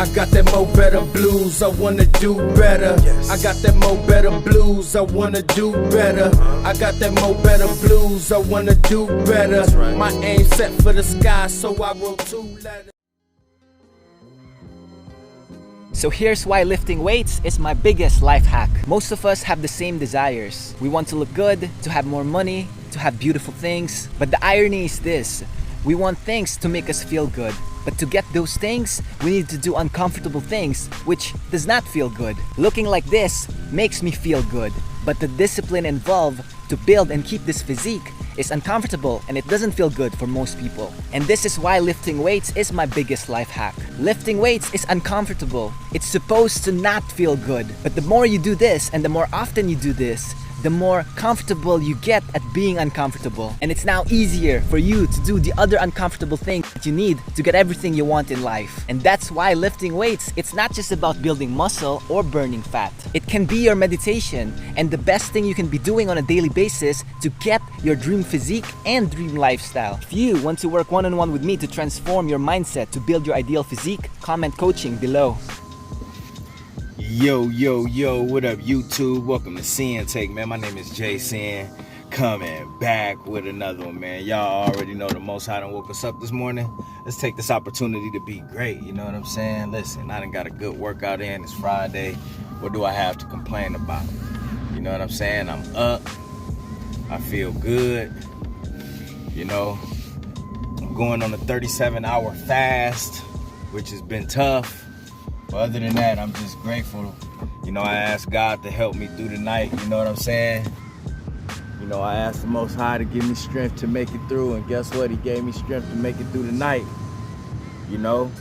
I got that mo better blues, I wanna do better. I got that mo better blues, I wanna do better. I got that mo better blues, I wanna do better. My aim set for the sky, so I wrote 2 letters. So here's why lifting weights is my biggest life hack. Most of us have the same desires. We want to look good, to have more money, to have beautiful things. But the irony is this: we want things to make us feel good. But to get those things, we need to do uncomfortable things, which does not feel good. Looking like this makes me feel good. But the discipline involved to build and keep this physique is uncomfortable, and it doesn't feel good for most people. And this is why lifting weights is my biggest life hack. Lifting weights is uncomfortable. It's supposed to not feel good. But the more you do this and the more often you do this, the more comfortable you get at being uncomfortable. And it's now easier for you to do the other uncomfortable things that you need to get everything you want in life. And that's why lifting weights, it's not just about building muscle or burning fat. It can be your meditation and the best thing you can be doing on a daily basis to get your dream physique and dream lifestyle. If you want to work one-on-one with me to transform your mindset to build your ideal physique, comment coaching below. Yo, what up YouTube? Welcome to Sinn-Take, man. My name is Jason, coming back with another one, man. Y'all already know the Most High done woke us up this morning. Let's take this opportunity to be great, you know what I'm saying? Listen, I done got a good workout in. It's Friday. What do I have to complain about? You know what I'm saying? I'm up. I feel good. You know, I'm going on a 37-hour fast, which has been tough. But other than that, I'm just grateful. You know, I asked God to help me through the night, you know what I'm saying? You know, I asked the Most High to give me strength to make it through, and guess what? He gave me strength to make it through the night. You know,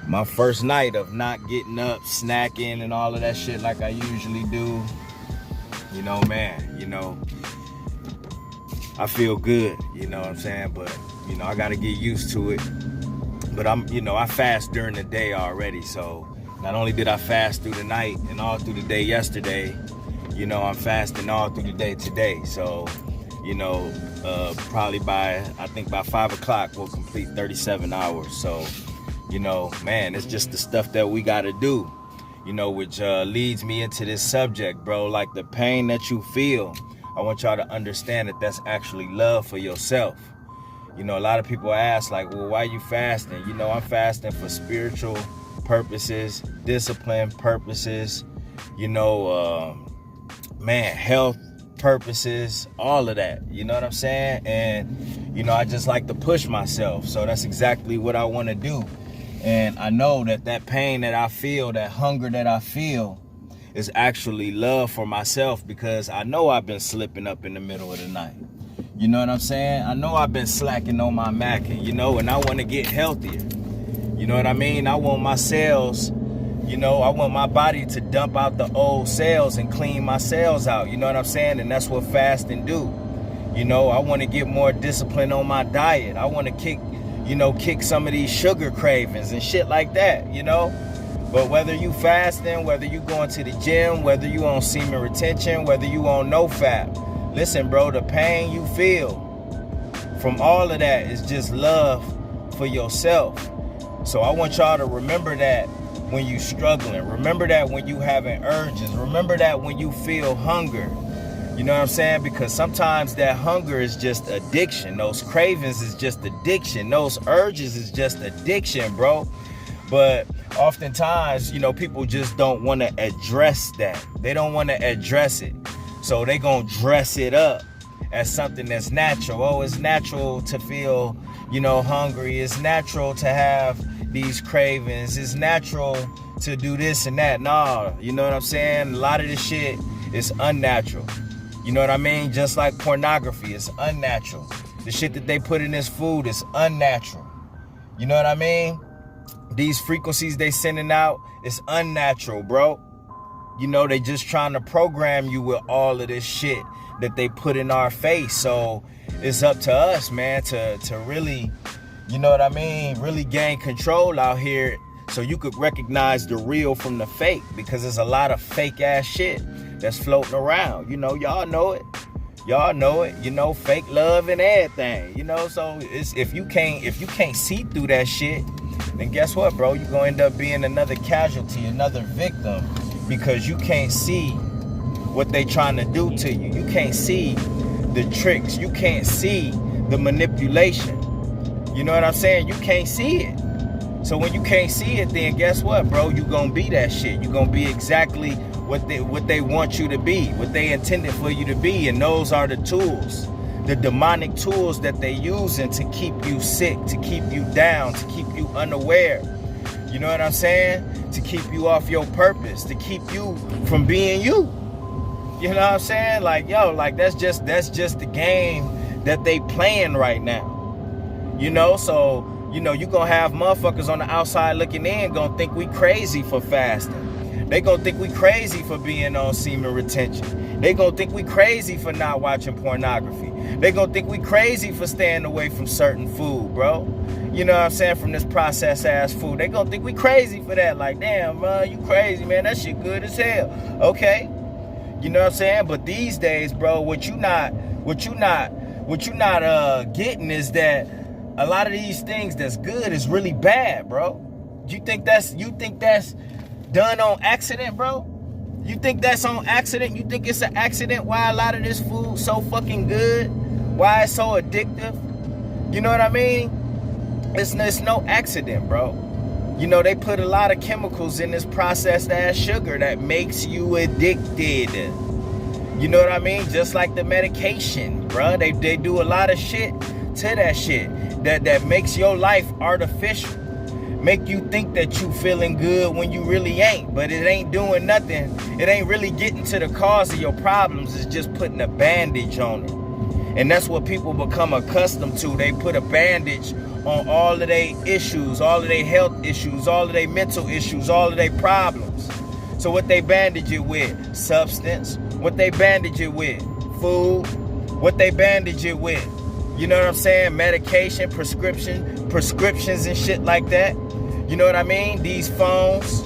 my first night of not getting up, snacking, and all of that shit like I usually do. You know, man, you know, I feel good, you know what I'm saying? But, you know, I gotta get used to it. But I fast during the day already. So not only did I fast through the night and all through the day yesterday, you know, I'm fasting all through the day today. So, you know, probably by 5 o'clock, we'll complete 37 hours. So, you know, man, it's just the stuff that we got to do, you know, which leads me into this subject, bro. Like the pain that you feel, I want y'all to understand that that's actually love for yourself. You know, a lot of people ask, like, well, why are you fasting? You know, I'm fasting for spiritual purposes, discipline purposes, you know, health purposes, all of that. You know what I'm saying? And, you know, I just like to push myself. So that's exactly what I want to do. And I know that that pain that I feel, that hunger that I feel, is actually love for myself, because I know I've been slipping up in the middle of the night. You know what I'm saying? I know I've been slacking on my macking, you know, and I want to get healthier. You know what I mean? I want my cells, you know, I want my body to dump out the old cells and clean my cells out. You know what I'm saying? And that's what fasting do. You know, I want to get more discipline on my diet. I want to kick some of these sugar cravings and shit like that, you know? But whether you fasting, whether you going to the gym, whether you on semen retention, whether you on no fat, listen, bro, the pain you feel from all of that is just love for yourself. So I want y'all to remember that when you struggling. Remember that when you having urges. Remember that when you feel hunger. You know what I'm saying? Because sometimes that hunger is just addiction. Those cravings is just addiction. Those urges is just addiction, bro. But oftentimes, you know, people just don't want to address that. They don't want to address it. So they gonna dress it up as something that's natural. Oh, it's natural to feel, you know, hungry. It's natural to have these cravings. It's natural to do this and that. Nah, you know what I'm saying? A lot of this shit is unnatural. You know what I mean? Just like pornography, it's unnatural. The shit that they put in this food is unnatural. You know what I mean? These frequencies they sending out, it's unnatural, bro. You know, they just trying to program you with all of this shit that they put in our face. So it's up to us, man, to really, you know what I mean, really gain control out here so you could recognize the real from the fake, because there's a lot of fake ass shit that's floating around. You know, y'all know it. Y'all know it, you know, fake love and everything, you know. So it's if you can't see through that shit, then guess what, bro? You're gonna end up being another casualty, another victim, because you can't see what they trying to do to you. You can't see the tricks. You can't see the manipulation. You know what I'm saying? You can't see it. So when you can't see it, then guess what, bro? You gonna be that shit. You gonna be exactly what they want you to be, what they intended for you to be. And those are the tools, the demonic tools that they using to keep you sick, to keep you down, to keep you unaware. You know what I'm saying? To keep you off your purpose, to keep you from being you. You know what I'm saying? Like, yo, like that's just the game that they playing right now. You know, so, you know, you gonna have motherfuckers on the outside looking in gonna think we crazy for fasting. They gonna think we crazy for being on semen retention. They gonna think we crazy for not watching pornography. They gonna think we crazy for staying away from certain food, bro. You know what I'm saying? From this processed ass food. They gonna think we crazy for that. Like, damn, man, you crazy, man. That shit good as hell. Okay. You know what I'm saying? But these days, bro, what you not getting is that a lot of these things that's good is really bad, bro. You think that's done on accident, bro? You think that's on accident? You think it's an accident why a lot of this food so fucking good? Why it's so addictive? You know what I mean? It's no accident, bro. You know, they put a lot of chemicals in this processed ass sugar that makes you addicted. You know what I mean? Just like the medication, bro. They do a lot of shit to that shit that makes your life artificial. Make you think that you feeling good when you really ain't. But it ain't doing nothing. It ain't really getting to the cause of your problems. It's just putting a bandage on it. And that's what people become accustomed to. They put a bandage on all of their issues, all of their health issues, all of their mental issues, all of their problems. So what they bandage it with? Substance. What they bandage it with? Food. What they bandage it with? You know what I'm saying? Medication, prescriptions and shit like that. You know what I mean? These phones.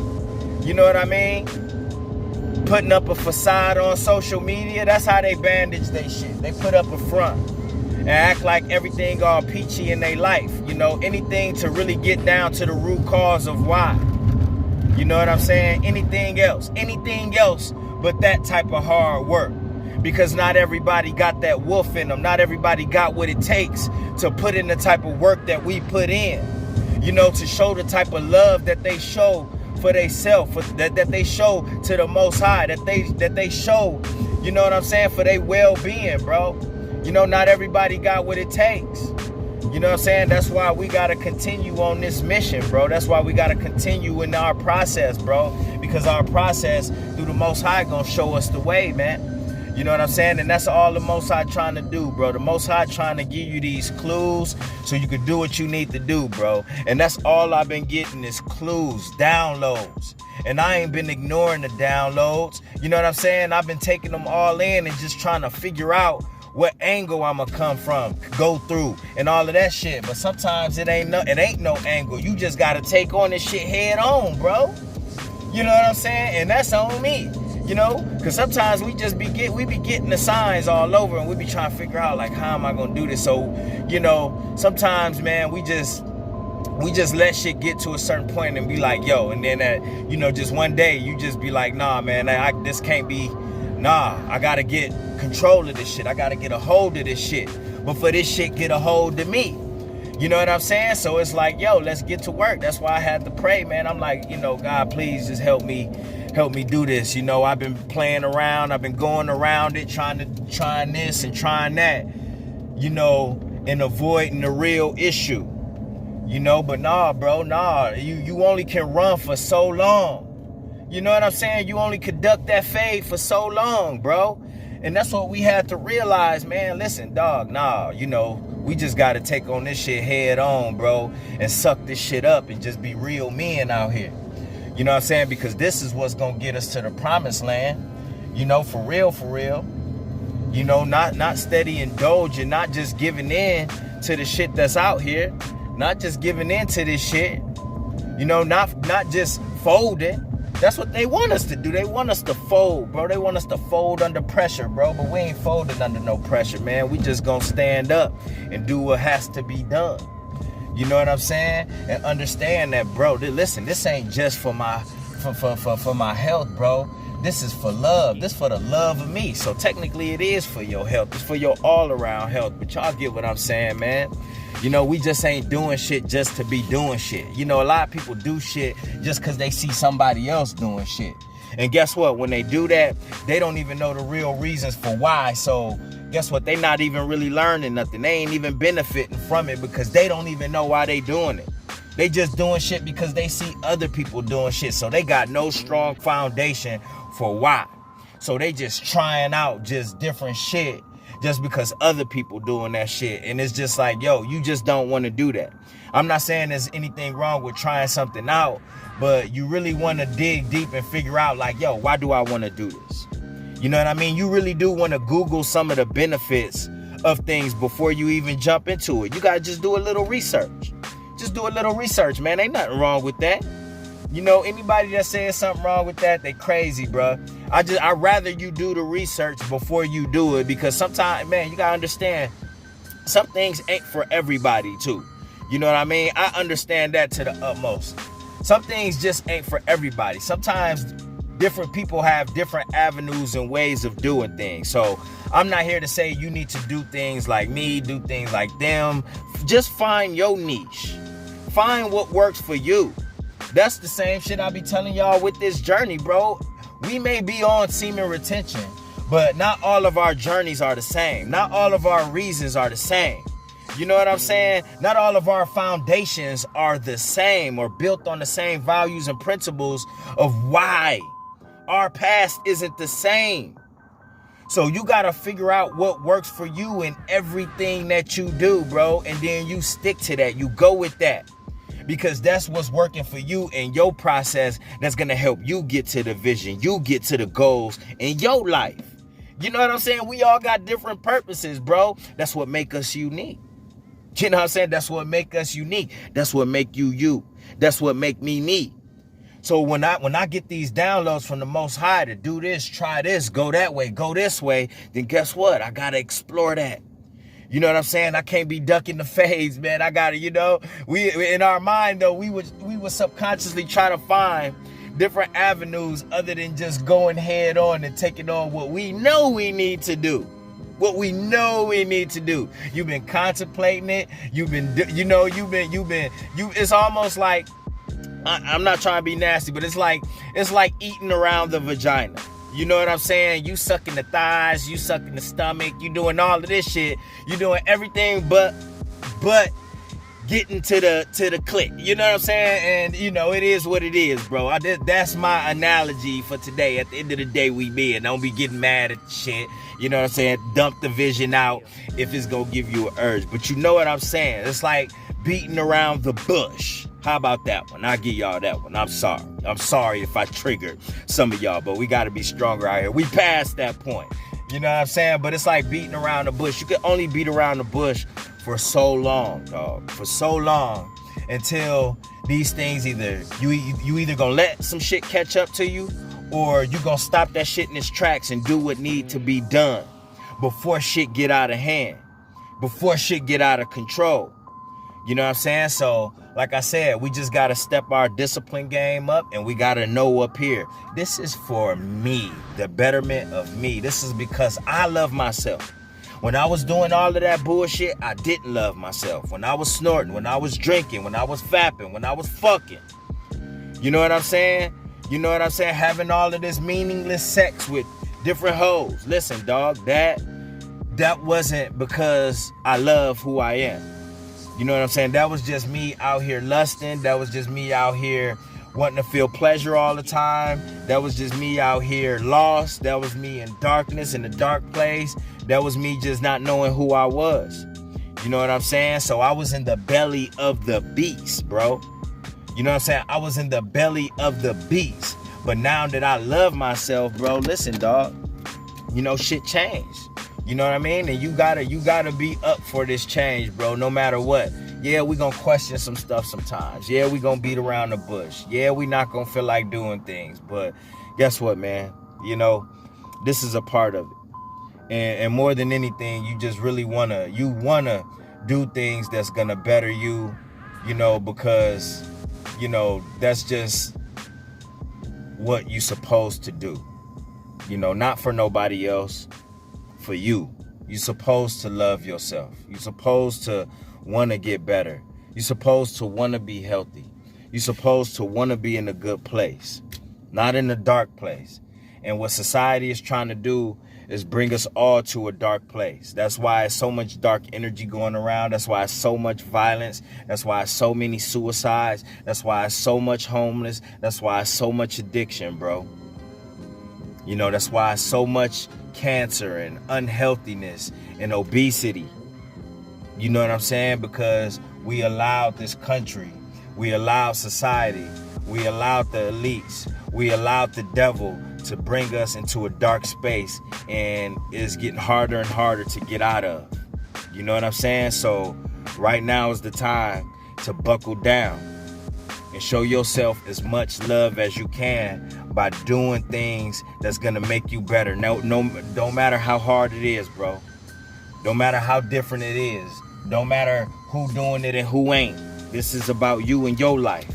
You know what I mean? Putting up a facade on social media. That's how they bandage their shit. They put up a front and act like everything all peachy in their life. You know, anything to really get down to the root cause of why. You know what I'm saying? Anything else but that type of hard work. Because not everybody got that wolf in them. Not everybody got what it takes to put in the type of work that we put in. You know, to show the type of love that they show for themselves, that they show to the Most High, that they show, you know what I'm saying, for their well-being, bro. You know, not everybody got what it takes. You know what I'm saying? That's why we got to continue on this mission, bro. That's why we got to continue in our process, bro. Because our process through the Most High gonna show us the way, man. You know what I'm saying? And that's all the Most High trying to do, bro. The Most High trying to give you these clues so you can do what you need to do, bro. And that's all I've been getting is clues, downloads. And I ain't been ignoring the downloads. You know what I'm saying? I've been taking them all in and just trying to figure out what angle I'ma come from, go through, and all of that shit. But sometimes it ain't no angle. You just gotta take on this shit head on, bro. You know what I'm saying? And that's on me. You know, because sometimes we be getting the signs all over and we be trying to figure out, like, how am I going to do this? So, you know, sometimes, man, we just let shit get to a certain point and be like, yo, and then, you know, just one day you just be like, nah, man, this can't be, nah, I got to get control of this shit. I got to get a hold of this shit. But for this shit get a hold of me. You know what I'm saying? So it's like, yo, let's get to work. That's why I had to pray, man. I'm like, you know, God, please just help me do this. You know, I've been playing around. I've been going around it, trying this and trying that, you know, and avoiding the real issue. You know, but nah, bro, nah. You only can run for so long. You know what I'm saying? You only conduct that fade for so long, bro. And that's what we had to realize, man. Listen, dog, nah, you know, we just got to take on this shit head on, bro, and suck this shit up and just be real men out here. You know what I'm saying? Because this is what's going to get us to the promised land. You know, for real. You know, not steady indulging, not just giving in to the shit that's out here. Not just giving in to this shit. You know, not just folding. That's what they want us to do. They want us to fold, bro. They want us to fold under pressure, bro. But we ain't folding under no pressure, man. We just gonna stand up and do what has to be done. You know what I'm saying? And understand that, bro. Listen, this ain't just for my for my health, bro. This is for love. This for the love of me. So technically it is for your health. It's for your all-around health. But y'all get what I'm saying, man. You know, we just ain't doing shit just to be doing shit. You know, a lot of people do shit just because they see somebody else doing shit. And guess what? When they do that, they don't even know the real reasons for why. So guess what? They not even really learning nothing. They ain't even benefiting from it because they don't even know why they doing it. They just doing shit because they see other people doing shit. So they got no strong foundation for why. So they just trying out just different shit just because other people doing that shit. And it's just like, yo, you just don't want to do that. I'm not saying there's anything wrong with trying something out, but you really want to dig deep and figure out like, yo, why do I want to do this? You know what I mean? You really do want to Google some of the benefits of things before you even jump into it. You got to just do a little research. Just do a little research, man. Ain't nothing wrong with that. You know, anybody that says something wrong with that, they crazy, bro. I'd rather you do the research before you do it, because sometimes, man, you gotta understand, some things ain't for everybody too. You know what I mean? I understand that to the utmost. Some things just ain't for everybody. Sometimes different people have different avenues and ways of doing things. So I'm not here to say you need to do things like me, do things like them. Just find your niche. Find what works for you. That's the same shit I be telling y'all with this journey, bro. We may be on semen retention, but not all of our journeys are the same. Not all of our reasons are the same. You know what I'm saying? Not all of our foundations are the same or built on the same values and principles of why our past isn't the same. So you got to figure out what works for you in everything that you do, bro. And then you stick to that. You go with that. Because that's what's working for you in your process that's going to help you get to the vision. You get to the goals in your life. You know what I'm saying? We all got different purposes, bro. That's what make us unique. You know what I'm saying? That's what make us unique. That's what make you you. That's what make me me. So when I get these downloads from the Most High to do this, try this, go that way, go this way, then guess what? I got to explore that. You know what I'm saying? I can't be ducking the fades, man. I gotta, you know, we in our mind though, we would subconsciously try to find different avenues other than just going head on and taking on what we know we need to do. What we know we need to do. You've been contemplating it. It's almost like, I'm not trying to be nasty, but it's like eating around the vagina. You know what I'm saying? You sucking the thighs, you sucking the stomach, you doing all of this shit. You doing everything but getting to the click. You know what I'm saying? And you know, it is what it is, bro. That's my analogy for today. At the end of the day, we be, and don't be getting mad at the shit. You know what I'm saying? Dump the vision out if it's gonna give you an urge. But you know what I'm saying? It's like beating around the bush. How about that one? I'll give y'all that one. I'm sorry. I'm sorry if I triggered some of y'all, but we got to be stronger out here. We passed that point. You know what I'm saying? But it's like beating around the bush. You can only beat around the bush for so long, dog. For so long until these things either, you either gonna let some shit catch up to you, or you gonna stop that shit in its tracks and do what need to be done before shit get out of hand, before shit get out of control. You know what I'm saying? So, like I said, we just got to step our discipline game up, and we got to know up here, this is for me, the betterment of me. This is because I love myself. When I was doing all of that bullshit, I didn't love myself. When I was snorting, when I was drinking, when I was fapping, when I was fucking. You know what I'm saying? You know what I'm saying? Having all of this meaningless sex with different hoes. Listen, dog, that wasn't because I love who I am. You know what I'm saying? That was just me out here lusting. That was just me out here wanting to feel pleasure all the time. That was just me out here lost. That was me in darkness, in a dark place. That was me just not knowing who I was. You know what I'm saying? So I was in the belly of the beast, bro. You know what I'm saying? I was in the belly of the beast. But now that I love myself, bro, listen, dog, you know, shit changed. You know what I mean? And you gotta be up for this change, bro, no matter what. Yeah, we gonna question some stuff sometimes. Yeah, we gonna beat around the bush. Yeah, we not gonna feel like doing things. But guess what, man? You know, this is a part of it. And more than anything, you just really wanna do things that's gonna better you you know, because, you know, that's just what you're supposed to do. You know, not for nobody else, for you. You're supposed to love yourself. You're supposed to want to get better. You're supposed to want to be healthy. You're supposed to want to be in a good place, not in a dark place. And what society is trying to do is bring us all to a dark place. That's why it's so much dark energy going around. That's why it's so much violence. That's why it's so many suicides. That's why it's so much homeless. That's why it's so much addiction, bro. You know, that's why it's so much cancer and unhealthiness and obesity. You know what I'm saying? Because we allowed this country, we allowed society, we allowed the elites, we allowed the devil to bring us into a dark space, and it's getting harder and harder to get out of. You know what I'm saying? So right now is the time to buckle down and show yourself as much love as you can by doing things that's gonna make you better. No, don't matter how hard it is, bro. Don't matter how different it is. Don't matter who doing it and who ain't. This is about you and your life.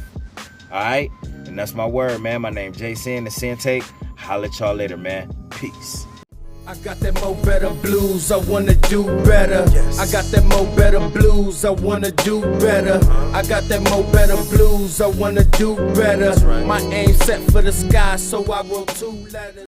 All right? And that's my word, man. My name Jason, the Sinn-Take. Holla at y'all later, man. Peace. I got that mo better blues, I wanna do better. I got that mo better blues, I wanna do better. I got that mo better blues, I wanna do better. My aim set for the sky, so I wrote 2 letters.